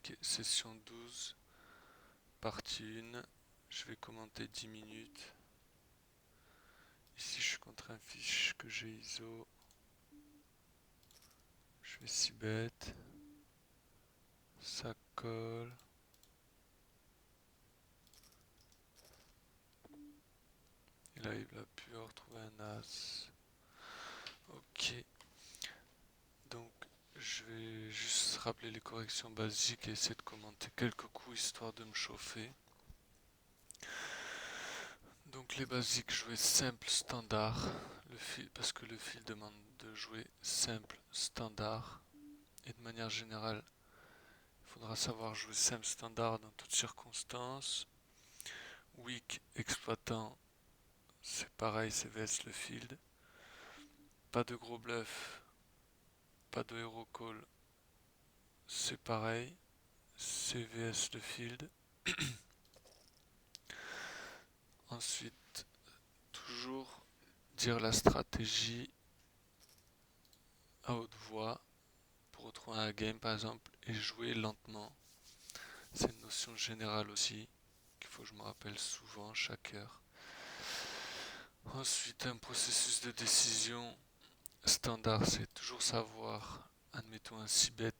Ok, session 12, partie 1. Je vais commenter 10 minutes. Ici, je suis contre un fiche que j'ai ISO. Je vais 6 bêtes. Ça colle. Et là, il va plus retrouver un as. Ok. Donc, je vais juste rappeler les corrections basiques et essayer de commenter quelques coups histoire de me chauffer. Donc les basiques, jouer simple, standard, le fil, parce que le fil demande de jouer simple, standard. Et de manière générale, il faudra savoir jouer simple, standard dans toutes circonstances. Weak, exploitant, c'est pareil, c'est vs le field. Pas de gros bluff, pas de hero call, c'est pareil, c'est vs le field. Ensuite, toujours dire la stratégie à haute voix pour retrouver un game par exemple et jouer lentement. C'est une notion générale aussi qu'il faut que je me rappelle souvent chaque heure. Ensuite, un processus de décision standard, c'est toujours savoir, admettons un 6 bet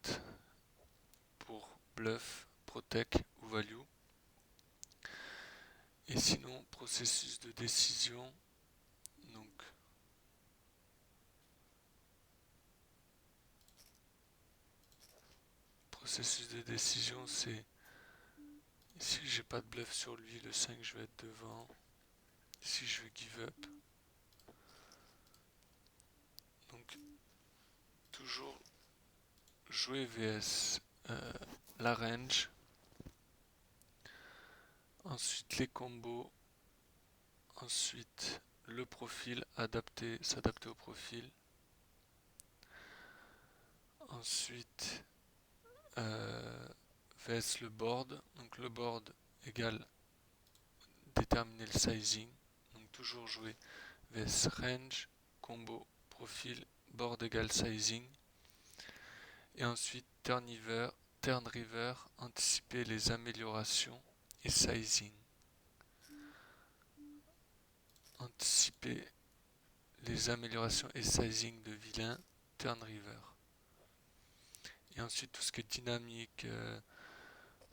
pour bluff, protect ou value. Et sinon, processus de décision, donc processus de décision, c'est si j'ai pas de bluff sur lui, le 5 je vais être devant. Si je vais give up. Donc toujours jouer vs la range. Ensuite les combos. Ensuite le profil, adapter, s'adapter au profil. Ensuite vs le board. Donc le board égale déterminer le sizing. Donc toujours jouer vs range, combo, profil, board égale sizing. Et ensuite turn river, anticiper les améliorations et sizing. Anticiper les améliorations et sizing de vilain, turn river. Et ensuite tout ce qui est dynamique,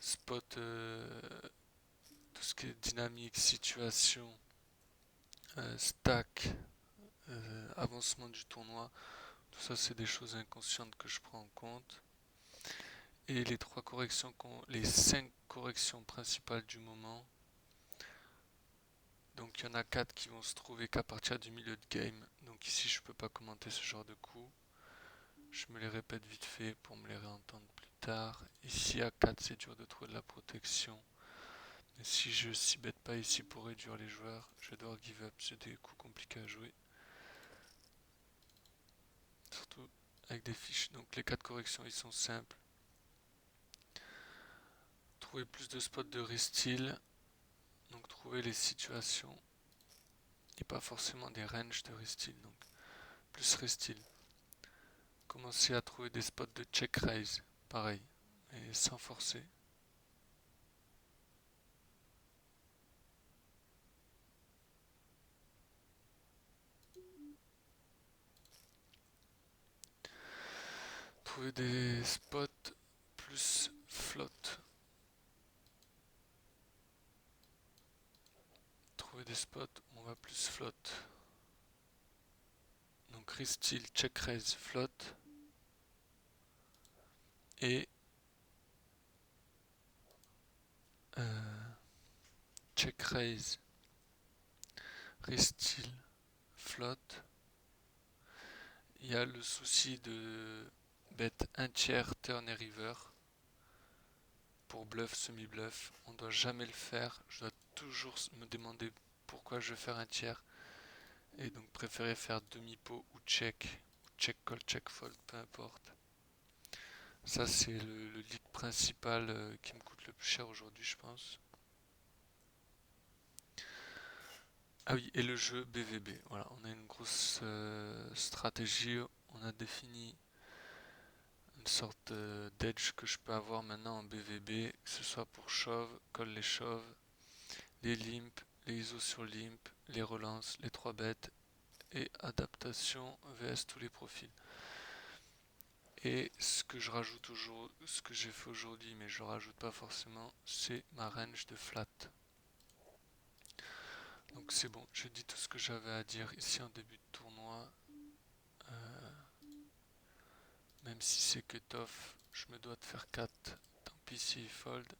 spot, tout ce qui est dynamique, situation, stack, avancement du tournoi, tout ça c'est des choses inconscientes que je prends en compte. Et les trois corrections, les 5 corrections principales du moment. Donc il y en a 4 qui vont se trouver qu'à partir du milieu de game. Donc ici je peux pas commenter ce genre de coup. Je me les répète vite fait pour me les réentendre plus tard. Ici à 4 c'est dur de trouver de la protection. Mais si je s'y bête pas ici pour réduire les joueurs, je vais devoir give up. C'est des coups compliqués à jouer. Surtout avec des fiches. Donc les 4 corrections ils sont simples. Trouver plus de spots de restyl. Donc trouver les situations. Et pas forcément des ranges de restyl. Donc plus restyl. Commencer à trouver des spots de check raise. Pareil. Et sans forcer. Trouver des spots plus flotte. Trouver des spots où on va plus flotte. Donc restyl, check raise, flotte. Et check raise, restyl, flotte. Il y a le souci de bet un tiers turn et river. Pour bluff, semi-bluff, on ne doit jamais le faire. Je dois toujours me demander pourquoi je vais faire un tiers. Et donc préférer faire demi-pot ou check call, check fold, peu importe. Ça c'est le lead principal qui me coûte le plus cher aujourd'hui je pense. Ah oui, et le jeu BVB. Voilà, on a une grosse stratégie. On a défini une sorte d'edge que je peux avoir maintenant en BVB, que ce soit pour shove, colle les shoves, les limp, les ISO sur limp, les relances, les 3 bêtes et adaptation vs tous les profils. Et ce que je rajoute aujourd'hui, ce que j'ai fait aujourd'hui, mais je rajoute pas forcément, c'est ma range de flat. Donc c'est bon, j'ai dit tout ce que j'avais à dire ici en début de tournoi. Même si c'est cut-off, je me dois de faire 4. Tant pis s'il fold.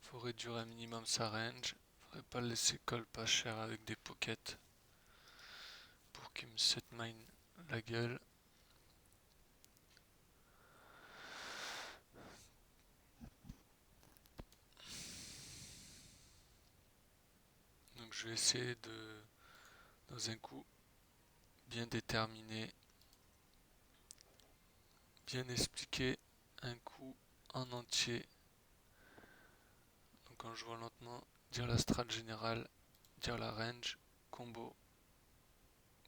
Faut réduire un minimum sa range. Faudrait pas le laisser call pas cher avec des pockets pour qu'il me set mine la gueule. Donc je vais essayer de, dans un coup, bien déterminer, bien expliquer un coup en entier. Donc en jouant lentement, dire la strat générale, dire la range, combo,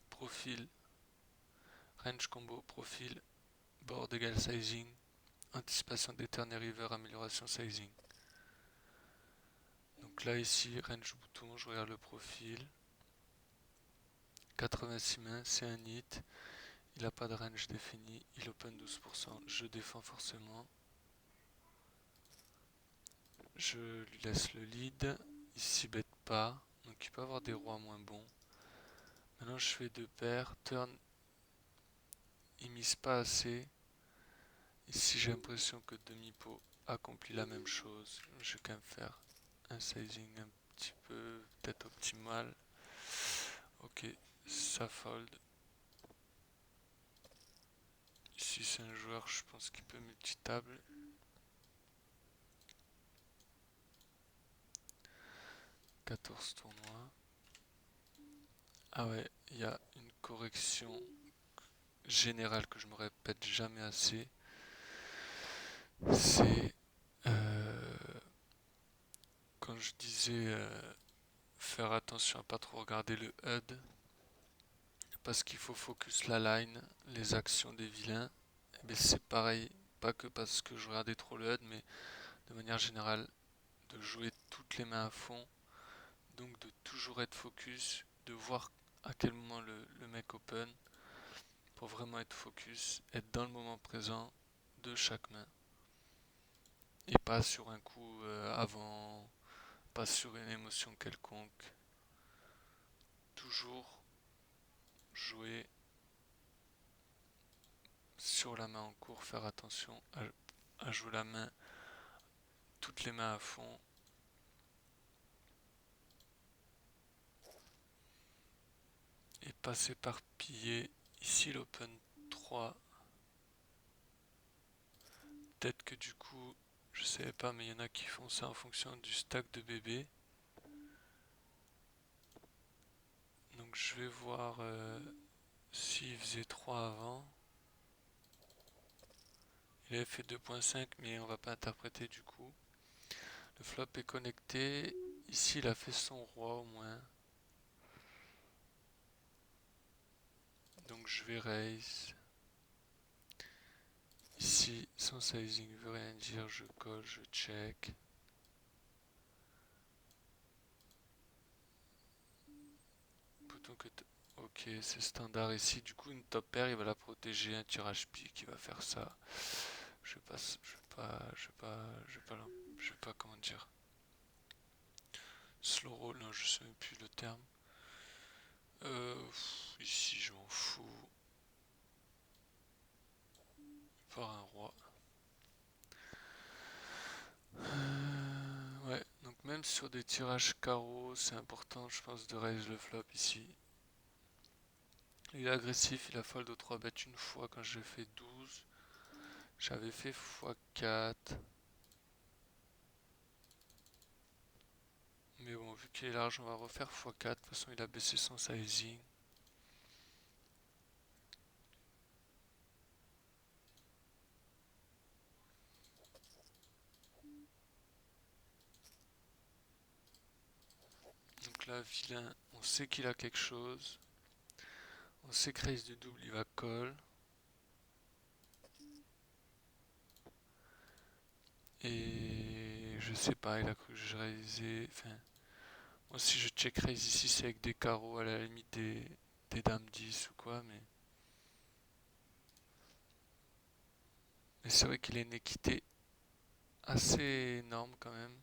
profil, range combo, profil, board égal sizing, anticipation des turn et river, amélioration sizing. Donc là ici, range bouton, je regarde le profil. 86 mains, c'est un hit. Il n'a pas de range défini, il open 12%. Je défends forcément. Je lui laisse le lead. Ici bet pas, donc il peut avoir des rois moins bons. Maintenant je fais deux paires. Turn, il mise pas assez. Ici j'ai l'impression que demi-pot accomplit la même chose. Je vais quand même faire un sizing un petit peu peut-être optimal. Ok, ça fold. Ici c'est un joueur, je pense qu'il peut multitable. 14 tournois. Ah ouais, il y a une correction générale que je me répète jamais assez. C'est quand je disais faire attention à pas trop regarder le HUD parce qu'il faut focus la line, les actions des vilains. Mais c'est pareil, pas que parce que je regardais trop le HUD, mais de manière générale, de jouer toutes les mains à fond, donc de toujours être focus, de voir à quel moment le mec open, pour vraiment être focus, être dans le moment présent de chaque main. Et pas sur un coup avant, pas sur une émotion quelconque. Toujours jouer sur la main en cours, faire attention à jouer la main, toutes les mains à fond. Et pas s'éparpiller. Ici l'open 3. Peut-être que du coup, je savais pas, mais il y en a qui font ça en fonction du stack de bébé. Donc je vais voir s'il faisait 3 avant. Il avait fait 2.5, mais on va pas interpréter du coup. Le flop est connecté. Ici, il a fait son roi au moins. Donc je vais raise. Ici, son sizing veut rien dire. Je colle, je check. Bouton que ok, c'est standard ici. Du coup, une top pair, il va la protéger. Un tirage pique, il va faire ça. Je vais pas, je vais pas, comment dire. Slow roll, non, je sais même plus le terme. Ici, je m'en fous. Par un roi. Ouais, donc même sur des tirages carreaux, c'est important, je pense, de raise le flop ici. Il est agressif, il a fold aux 3 bêtes une fois quand j'ai fait 12. J'avais fait x4. Mais bon, vu qu'il est large, on va refaire x4. De toute façon, il a baissé son sizing. Donc là, vilain, on sait qu'il a quelque chose. On sait que raise du double, il va call. Et je sais pas, il a cru que je raisais. Enfin, moi si je check raise ici, c'est avec des carreaux, à la limite des dames 10 ou quoi, mais c'est vrai qu'il a une équité assez énorme quand même,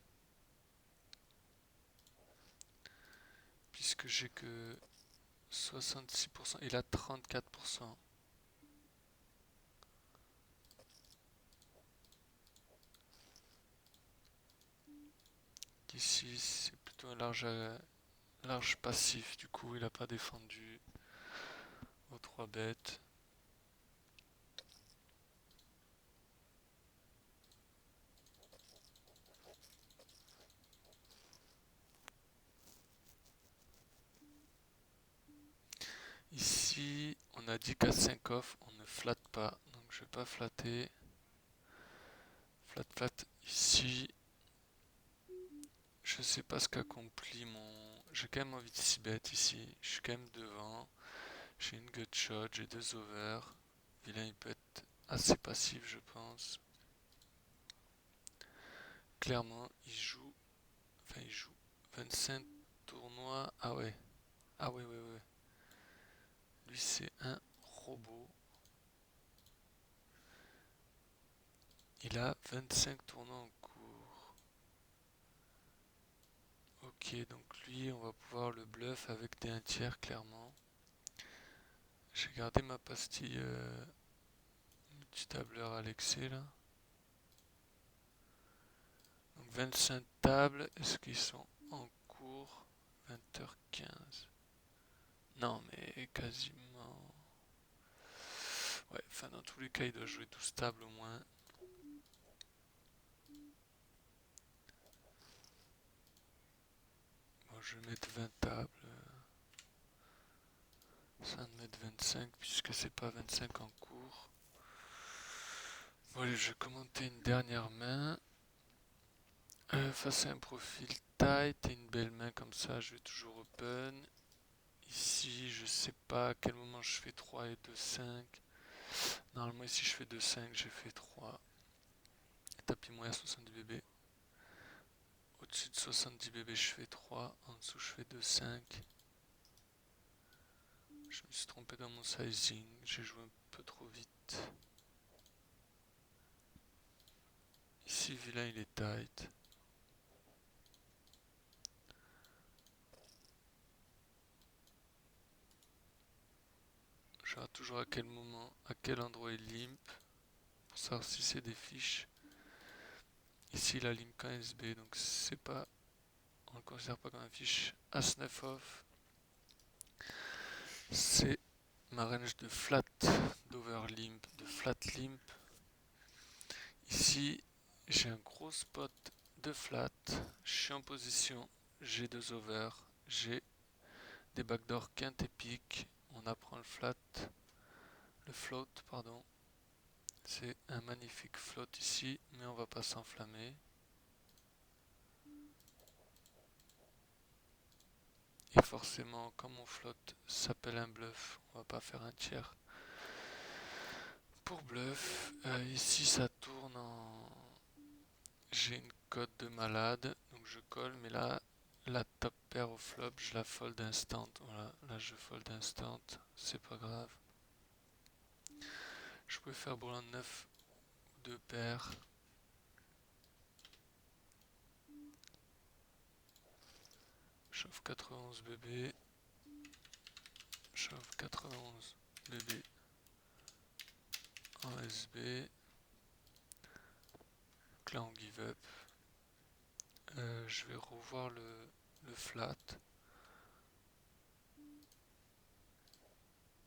puisque j'ai que 66%, il a 34%. Ici, c'est plutôt un large passif, du coup, il a pas défendu aux 3 bêtes. Ici, on a dit qu'à 5 off, on ne flatte pas, donc je vais pas flatter. Flat, flat, ici, je sais pas ce qu'accomplit mon... J'ai quand même envie de 6 bêtes ici, je suis quand même devant. J'ai une gut shot, j'ai 2 over. Vilain, il peut être assez passif, je pense. Clairement, il joue 25 tournois. Ah ouais, ah ouais, ouais, ouais. Lui, c'est un robot. Il a 25 tournois en cours. Ok, donc lui, on va pouvoir le bluff avec des 1 tiers, clairement. J'ai gardé ma pastille multitableur à l'excès, là. Donc 25 tables, est-ce qu'ils sont en cours? 20h15. Non, mais quasiment. Ouais, enfin, dans tous les cas, il doit jouer 12 tables au moins. Bon, je vais mettre 20 tables. Ça va mettre 25 puisque c'est pas 25 en cours. Bon, allez, je vais commenter une dernière main. Face à un profil tight et une belle main comme ça, je vais toujours open. Ici, je sais pas à quel moment je fais 3 et 2-5. Normalement, ici, je fais 2-5, j'ai fait 3. Tapis moyen 70 bébés. Au-dessus de 70 bébés, je fais 3. En dessous, je fais 2-5. Je me suis trompé dans mon sizing. J'ai joué un peu trop vite. Ici, vilain, il est tight. Je regarde toujours à quel moment, à quel endroit il limp. Pour savoir si c'est des fiches. Ici, il a limp qu'un SB, donc c'est pas. On le considère pas comme un fiche. As-9 off. C'est ma range de flat, d'overlimp, de flat limp. Ici, j'ai un gros spot de flat. Je suis en position. J'ai 2 over. J'ai des backdoors quinte et pique. On apprend le float, pardon. C'est un magnifique float ici, mais on va pas s'enflammer. Et forcément, comme mon float s'appelle un bluff, on va pas faire un tiers pour bluff. Ici, ça tourne en... J'ai une cote de malade, donc je colle, mais là, la top pair au flop, je la fold instant. Voilà, là je fold instant, c'est pas grave. Je pouvais faire bourrin 9 ou 2 paires. Chauffe 91 bébé. Chauffe 91 bébé en SB. Donc là on give up. Je vais revoir le flat.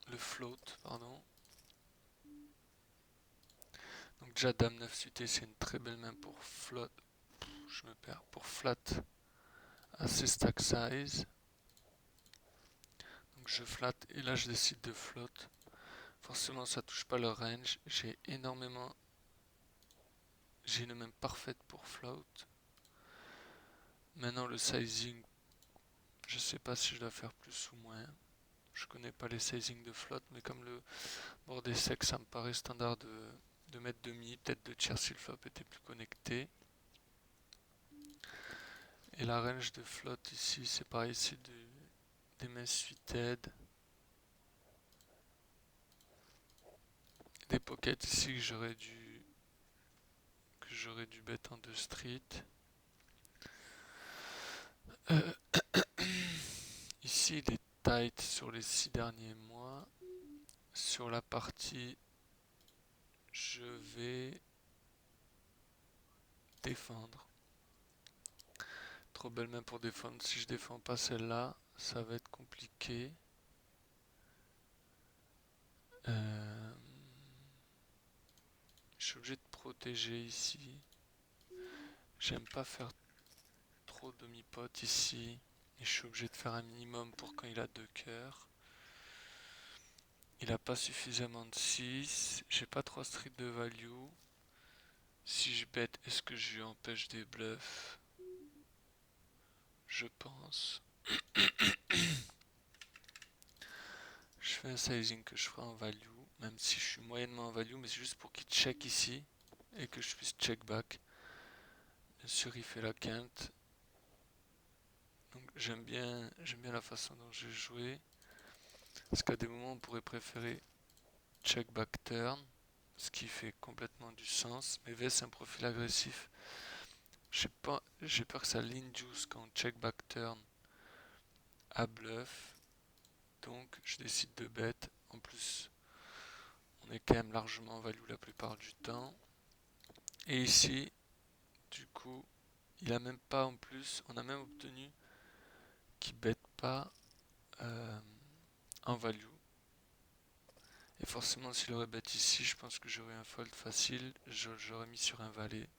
Le float, pardon. Donc déjà dame 9 suité, c'est une très belle main pour float. Je me perds. Pour flat assez stack size. Donc je flatte et là je décide de float. Forcément ça touche pas le range. J'ai une main parfaite pour float. Maintenant le sizing, je sais pas si je dois faire plus ou moins. je connais pas les sizing de flotte, mais comme le board est sec, ça me paraît standard de mettre demi, peut-être 2 tiers si le flop était plus connecté. Et la range de flotte ici, c'est pareil, c'est des mains suited. Des pockets ici que j'aurais dû bet en 2 street. Ici, il est tight sur les 6 derniers mois. Sur la partie, je vais défendre. Trop belle main pour défendre. Si je défends pas celle-là, ça va être compliqué. Je suis obligé de protéger ici. J'aime pas faire trop demi-pot ici. Et je suis obligé de faire un minimum pour quand il a 2 cœurs. Il a pas suffisamment de 6. J'ai pas 3 streets de value. Si je bet, est-ce que je lui empêche des bluffs? Je pense. Je fais un sizing que je ferai en value. Même si je suis moyennement en value. Mais c'est juste pour qu'il check ici. Et que je puisse check back. Bien sûr, il fait la quinte. Donc j'aime bien la façon dont j'ai joué. Parce qu'à des moments, on pourrait préférer check back turn. Ce qui fait complètement du sens. Mais V, c'est un profil agressif. J'ai peur que ça l'induce quand on check back turn à bluff. Donc je décide de bet. En plus, on est quand même largement en value la plupart du temps. Et ici, du coup, il a même pas en plus, on a même obtenu qu'il bet pas en value. Et forcément, s'il aurait bet ici, je pense que j'aurais un fold facile. J'aurais mis sur un valet.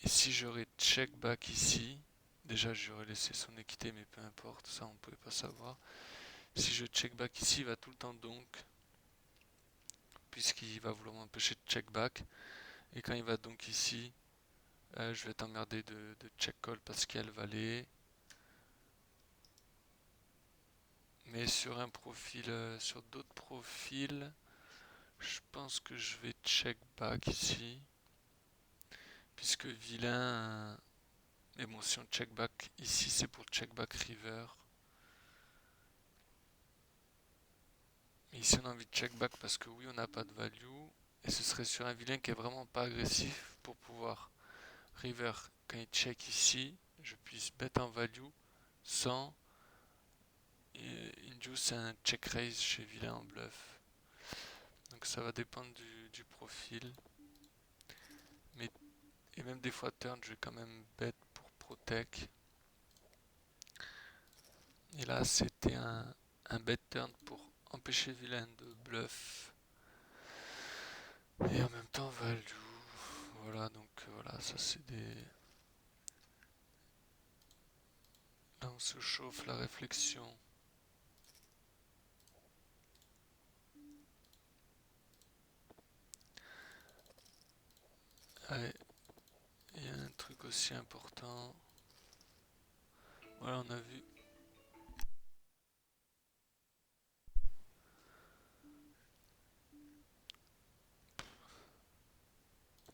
Et si j'aurais check back ici, déjà j'aurais laissé son équité, mais peu importe, ça on ne pouvait pas savoir. Si je check back ici, il va tout le temps donc, puisqu'il va vouloir m'empêcher de check back. Et quand il va donc ici, je vais être emmerdé de check call parce qu'il y a le valet. Mais sur un profil, sur d'autres profils, je pense que je vais check back ici. Puisque vilain. Mais bon, si on check back ici, c'est pour check back river. Mais ici, on a envie de check back parce que oui, on n'a pas de value. Et ce serait sur un vilain qui est vraiment pas agressif pour pouvoir river. Quand il check ici, je puisse bet en value sans induce un check raise chez vilain en bluff. Donc ça va dépendre du profil. Mais, et même des fois turn, je vais quand même bet pour protect. Et là, c'était un bet turn pour empêcher vilain de bluff. Et en même temps, value. Voilà, donc voilà, ça c'est des. Là, on se chauffe la réflexion. Allez, il y a un truc aussi important. Voilà, on a vu.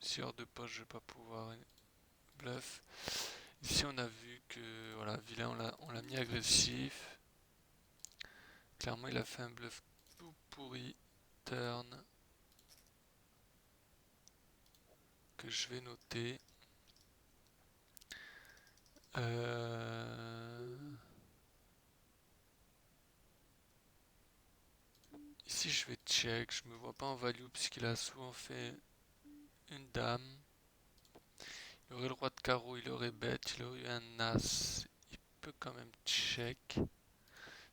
Si hors de poche, je vais pas pouvoir bluff. Ici, on a vu que voilà, vilain, on l'a mis agressif. Clairement, il a fait un bluff tout pourri. Turn. Que je vais noter. Ici, je vais check. Je me vois pas en value puisqu'il a souvent fait une dame. Il aurait le roi de carreau, il aurait bête, il aurait eu un as. Il peut quand même check.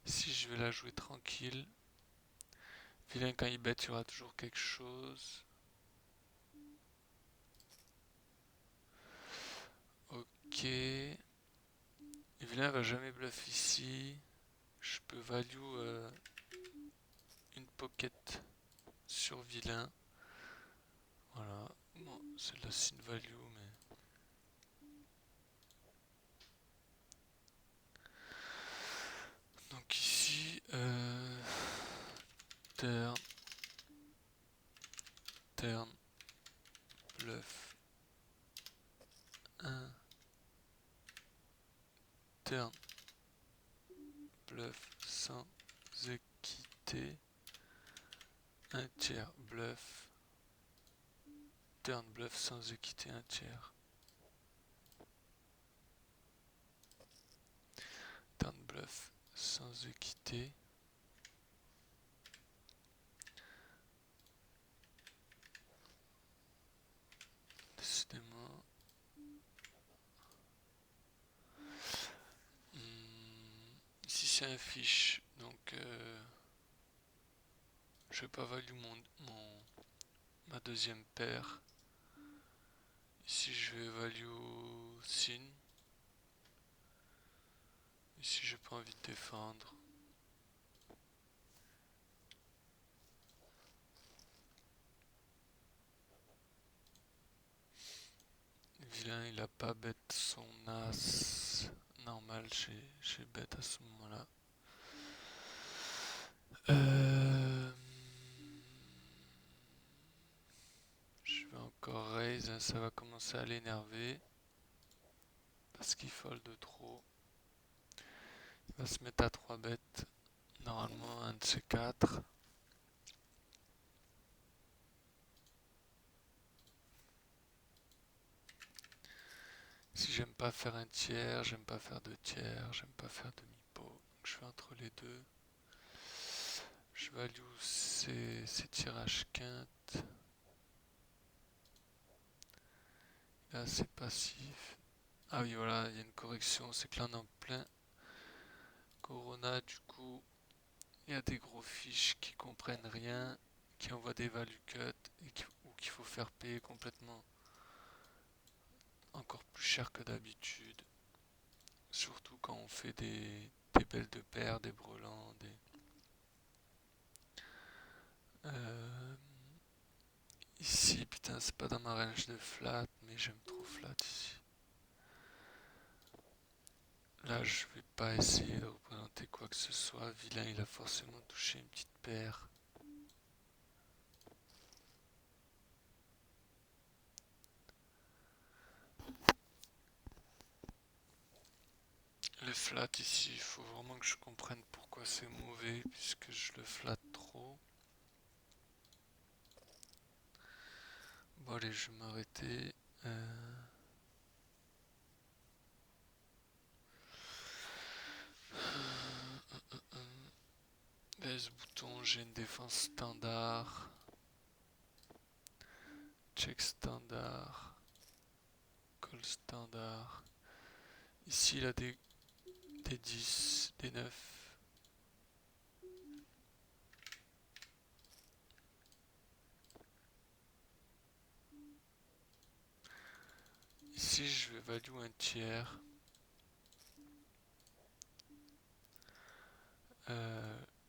Si je vais la jouer tranquille. Vilain, quand il bête, il y aura toujours quelque chose. Ok. Et vilain va jamais bluff ici. Je peux value une pocket sur vilain. Voilà. Bon, c'est de la sin value, mais. Donc ici, Euh, turn, turn, bluff 1, turn, bluff sans équité, un tiers, bluff, turn, bluff sans équité, un tiers, turn, bluff sans équité, décidément. Ici c'est un fiche, donc je vais pas value ma deuxième paire. Ici je vais value sin. Ici j'ai pas envie de défendre. Vilain, il a pas bête son as normal chez bête à ce moment-là. Je vais encore raise, ça va commencer à l'énerver. Parce qu'il fold de trop. Il va se mettre à 3 bêtes. Normalement un de ces 4. Si j'aime pas faire un tiers, j'aime pas faire deux tiers, j'aime pas faire demi-pot. Donc je fais entre les deux. Je value ces tirages quintes. Là c'est passif. Ah oui voilà, il y a une correction, c'est que là on est en plein Corona, du coup il y a des gros fiches qui comprennent rien, qui envoient des value cut ou qu'il faut faire payer complètement encore plus cher que d'habitude. Surtout quand on fait des belles de paires, des brelans, des... Ici, putain, c'est pas dans ma range de flat, mais j'aime trop flat ici. Là, je vais pas essayer de représenter quoi que ce soit. Vilain, il a forcément touché une petite paire. Le flat ici, il faut vraiment que je comprenne pourquoi c'est mauvais, puisque je le flatte trop. Bon allez, je vais m'arrêter. Baisse bouton, j'ai une défense standard. Check standard. Call standard. Ici il a des 10, des 9. Ici je vais value un tiers.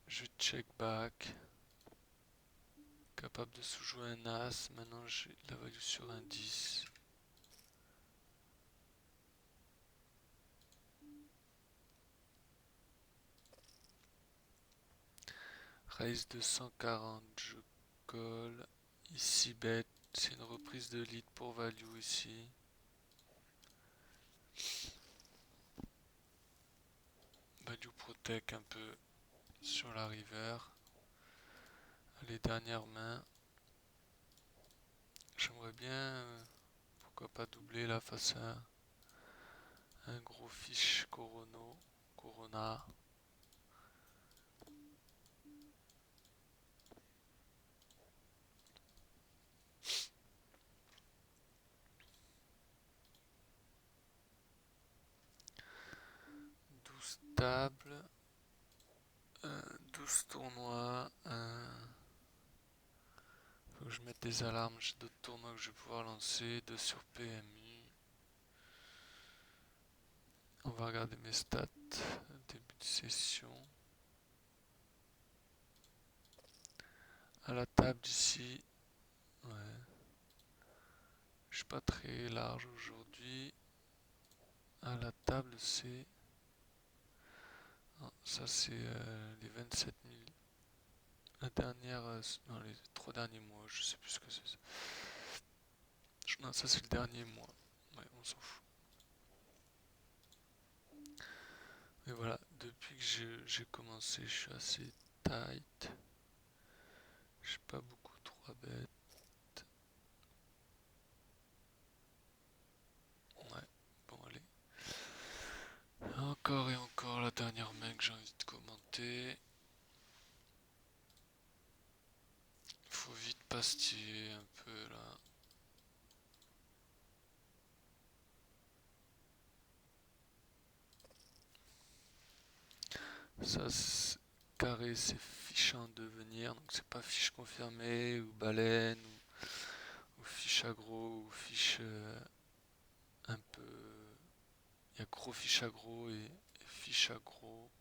Je check back. Capable de sous-jouer un as. Maintenant j'ai la value sur un 10. Raise de 140, je colle. Ici bet, c'est une reprise de lead pour value ici. Value protect un peu sur la river. Les dernières mains. J'aimerais bien, pourquoi pas doubler là face à un gros fiche Corona. 12 tables, 12 tournois. Faut que je mette des alarmes, j'ai d'autres tournois que je vais pouvoir lancer, 2 sur PMU. On va regarder mes stats, début de session. À la table ici, ouais. Je suis pas très large aujourd'hui. À la table c'est Non, ça c'est les 27 000. La dernière, non, les 3 derniers mois, je sais plus ce que c'est ça. Non, ça c'est le dernier mois. Ouais, on s'en fout. Mais voilà, depuis que j'ai commencé, je suis assez tight. J'ai pas beaucoup trop à bête. Ouais, bon allez. Encore et encore la dernière main que j'ai envie de commenter. Faut vite pastiller un peu là. Ça, carré, c'est fiche en devenir, donc c'est pas fiche confirmée ou baleine ou fiche aggro ou fiche un peu. Il y a gros fiche aggro et fiche aggro.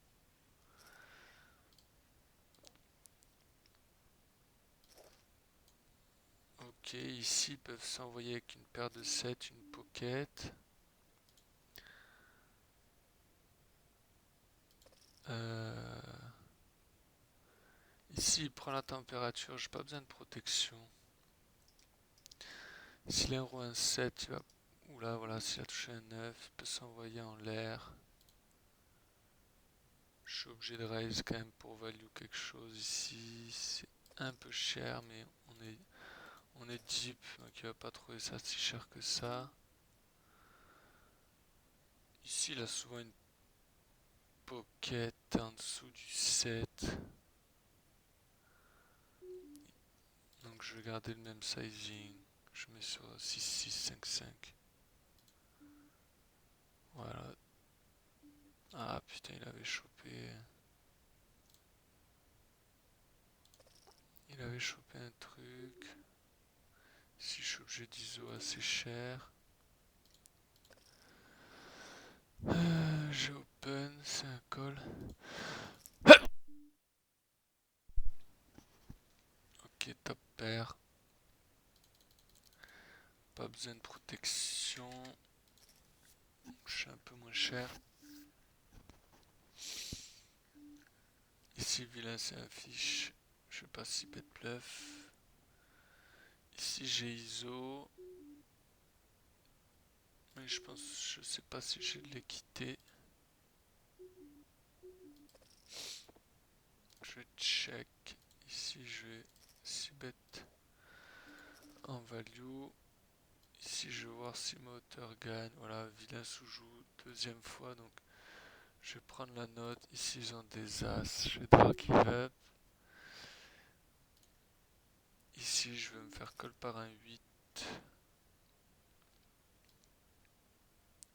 Ok, ici ils peuvent s'envoyer avec une paire de 7, une pocket. Euh, Ici il prend la température, j'ai pas besoin de protection. S'il a un 7, il va. Oula, voilà, s'il a touché un 9, il peut s'envoyer en l'air. Je suis obligé de raise quand même pour value quelque chose ici. C'est un peu cher, mais on est deep, donc il va pas trouver ça si cher que ça. Ici, il a souvent une pocket en dessous du 7. Donc je vais garder le même sizing. Je mets sur 6, 6, 5, 5. Voilà. Ah putain, il avait chopé. Il avait chopé un truc. Si je suis obligé d'ISO assez cher. J'ai open, c'est un call. Ok, top pair. Pas besoin de protection. Je suis un peu moins cher. Ici, vilain, c'est un fiche. Je sais pas si bet bluff. Ici, j'ai ISO. Mais je sais pas si j'ai de l'équité. Je check. Ici, je vais 6 bet en value. Ici, je vais voir si ma hauteur gagne. Voilà, vilain sous-joue deuxième fois. Donc, je vais prendre la note. Ici, ils ont des as. Je vais draw give up. Ici, je vais me faire call par un 8.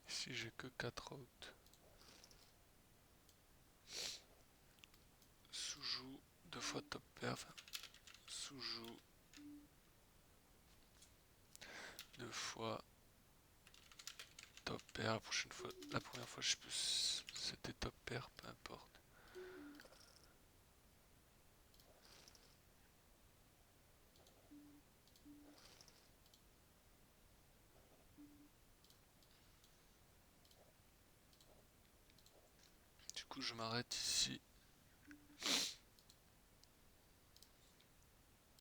Ici, j'ai que 4 out. Sous-joue 2 fois top pair. Enfin, sous-joue 2 fois top pair. La prochaine fois, la première fois, je sais plus, c'était top pair, peu importe. Du coup, je m'arrête ici.